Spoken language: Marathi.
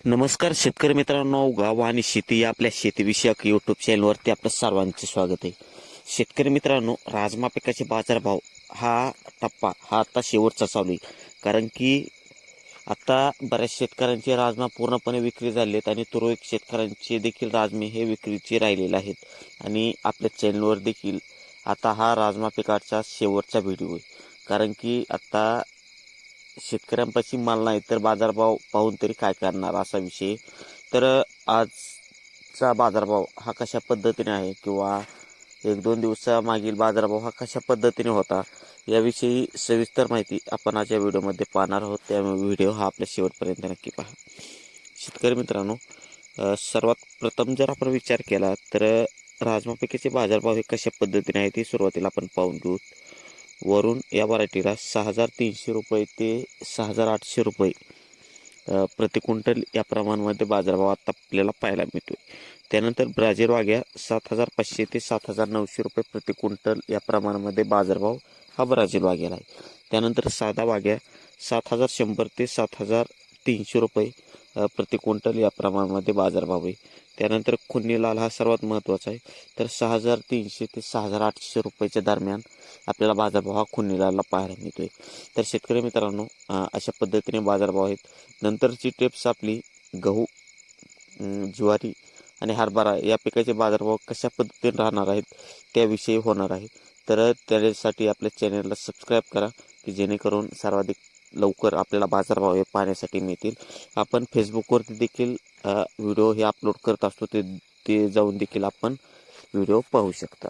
नमस्कार शेतकरी मित्रांनो, गाव आणि शेती या आपल्या शेतीविषयक यूट्यूब चॅनलवरती आपलं सर्वांचे स्वागत आहे. शेतकरी मित्रांनो, राजमा पिकाचे बाजारभाव हा टप्पा हा आता शेवटचा चालू आहे. कारण की आता बऱ्याच शेतकऱ्यांचे राजमा पूर्णपणे विक्री झाले आहेत आणि तुरळक शेतकऱ्यांचे देखील राजमे हे विक्रीचे राहिलेले आहेत. आणि आपल्या चॅनलवर देखील आता हा राजमा पिकाचा शेवटचा व्हिडिओ आहे. कारण की आता शेतकऱ्यांपाशी माल नाही तर बाजारभाव पाहून तरी काय करणार असा विषय. तर आजचा बाजारभाव हा कशा पद्धतीने आहे किंवा एक दोन दिवसामागील बाजारभाव हा कशा पद्धतीने होता याविषयी सविस्तर माहिती आपण आज या व्हिडिओमध्ये पाहणार आहोत. त्यामुळे व्हिडिओ हा आपल्या शेवटपर्यंत नक्की पहा. शेतकरी मित्रांनो, सर्वात प्रथम जर आपण विचार केला तर राजमा पिकाचे बाजारभाव हे कशा पद्धतीने आहेत हे सुरुवातीला आपण पाहून घेऊ. वरून या व्हरायटीला 6,300 रुपये ते 6,800 रुपये प्रति क्विंटल या प्रमाणामध्ये बाजारभाव आता आपल्याला पाहायला मिळतोय. त्यानंतर ब्राझील वाघ्या 7,500 ते 7,900 रुपये प्रति क्विंटल या प्रमाणामध्ये बाजारभाव हा ब्राझील वाघ्याला आहे. त्यानंतर साधा वाघ्या 7,100 ते 7,300 रुपये प्रति क्विंटल या प्रमाणामध्ये बाजारभाव आहे. त्यानंतर खुन्नी लाल हा सर्वात महत्त्वाचा आहे. तर 6,300 ते 6,800 रुपयाच्या दरम्यान आपल्याला बाजारभाव हा खुन्नी लालला पाहायला मिळतोय. तर शेतकरी मित्रांनो, अशा पद्धतीने बाजारभाव आहेत. नंतरची टिप्स आपली गहू, ज्वारी आणि हरभरा या पिकाचे बाजारभाव कशा पद्धतीने राहणार आहेत त्याविषयी होणार आहे. तर त्यासाठी आपल्या चॅनलला सबस्क्राईब करा की जेणेकरून सर्वाधिक लवकर आपल्याला बाजारभाव हे पाहण्यासाठी मिळतील. आपण फेसबुकवरती देखील व्हिडिओ हे अपलोड करत असतो, ते जाऊन देखील आपण व्हिडिओ पाहू शकता.